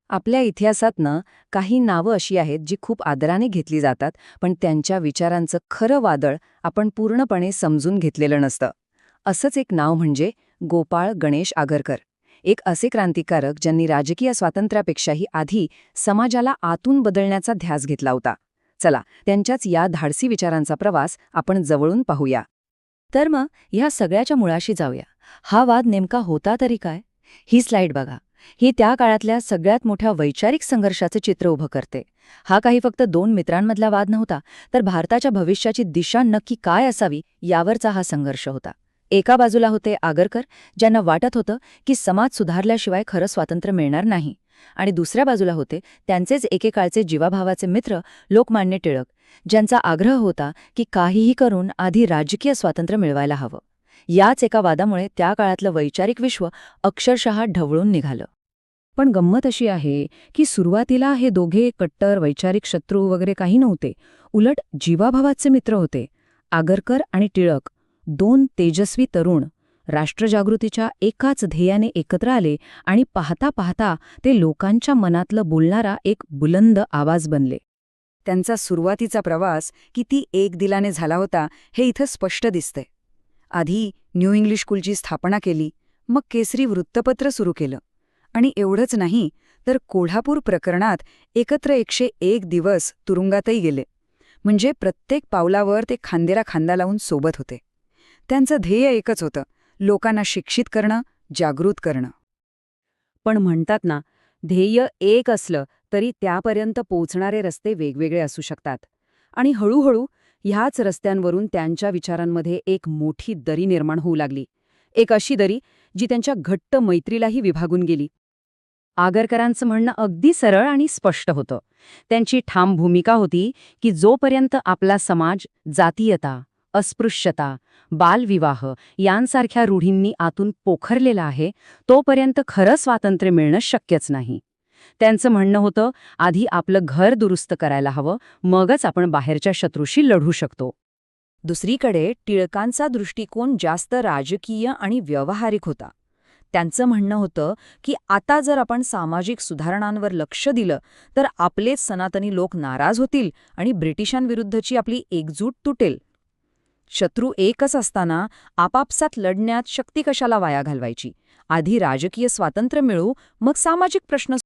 आपल्या इतिहासात काही नावं अशी आहेत जी खूप आदराने घेतली जातात, पण त्यांच्या विचारांचं खरं वादळ आपण पूर्णपणे समजून घेतलेलं नसतं. असंच एक नाव म्हणजे गोपाळ गणेश आगरकर. एक असे क्रांतिकारक ज्यांनी राजकीय स्वातंत्र्यापेक्षाही आधी समाजाला आतून बदलण्याचा ध्यास घेतला होता. चला, त्यांच्याच या धाडसी विचारांचा प्रवास आपण जवळून पाहूया. तर मग ह्या सगळ्याच्या मुळाशी जाऊया. हा वाद नेमका होता तरी काय? ही स्लाइड बघा. ही त्या काळातल्या सगळ्यात मोठ्या वैचारिक संघर्षाचं चित्र उभं करते. हा काही फक्त दोन मित्रांमधला वाद नव्हता, तर भारताच्या भविष्याची दिशा नक्की काय असावी यावरचा हा संघर्ष होता. एका बाजूला होते आगरकर, ज्यांना वाटत होतं की समाज सुधारल्याशिवाय खरं स्वातंत्र्य मिळणार नाही, आणि दुसऱ्या बाजूला होते त्यांचेच एकेकाळचे जीवाभावाचे मित्र लोकमान्य टिळक, ज्यांचा आग्रह होता की काहीही करून आधी राजकीय स्वातंत्र्य मिळवायला हवं. याच एका वादामुळे त्या काळातलं वैचारिक विश्व अक्षरशः ढवळून निघालं. पण गंमत अशी आहे की सुरुवातीला हे दोघे कट्टर वैचारिक शत्रू वगैरे काही नव्हते. उलट जीवाभावाचे मित्र होते. आगरकर आणि टिळक, दोन तेजस्वी तरुण, राष्ट्रजागृतीच्या एकाच ध्येयाने एकत्र आले आणि पाहता पाहता ते लोकांच्या मनातलं बोलणारा एक बुलंद आवाज बनले. त्यांचा सुरुवातीचा प्रवास किती एकदिलाने झाला होता हे इथं स्पष्ट दिसतंय. आधी न्यू इंग्लिश स्कूलची स्थापना केली, मग केसरी वृत्तपत्र सुरू केलं. आणि एवढंच नाही तर कोल्हापूर प्रकरणात एकत्र 101 दिवस तुरुंगातही गेले. म्हणजे प्रत्येक पावलावर ते खांद्याला खांदा लावून सोबत होते. त्यांचं ध्येय एकच होतं, लोकांना शिक्षित करणं, जागृत करणं. पण म्हणतात ना, ध्येय एक असलं तरी त्यापर्यंत पोचणारे रस्ते वेगवेगळे असू शकतात. आणि हळूहळू ह्याच रस्त्यांवरून त्यांच्या विचारांमध्ये एक मोठी दरी निर्माण होऊ लागली. एक अशी दरी जी त्यांच्या घट्ट मैत्रीलाही विभागून गेली. आगरकरांचं म्हणणं अगदी सरळ आणि स्पष्ट होतं. त्यांची ठाम भूमिका होती की जोपर्यंत आपला समाज जातीयता, अस्पृश्यता, बालविवाह यांसारख्या रूढींनी आतून पोखरलेला आहे, तोपर्यंत खरं स्वातंत्र्य मिळणं शक्यच नाही. त्यांचं म्हणणं होतं, आधी आपलं घर दुरुस्त करायला हवं, मगच आपण बाहेरच्या शत्रूशी लढू शकतो. दुसरीकडे टिळकांचा दृष्टिकोन जास्त राजकीय आणि व्यावहारिक होता. त्यांचं म्हणणं होतं की आता जर आपण सामाजिक सुधारणांवर लक्ष दिलं तर आपलेच सनातनी लोक नाराज होतील आणि ब्रिटिशांविरुद्धची आपली एकजूट तुटेल. शत्रू एकच असताना आपापसात लढण्यात शक्ती कशाला वाया घालवायची? आधी राजकीय स्वातंत्र्य मिळू, मग सामाजिक प्रश्न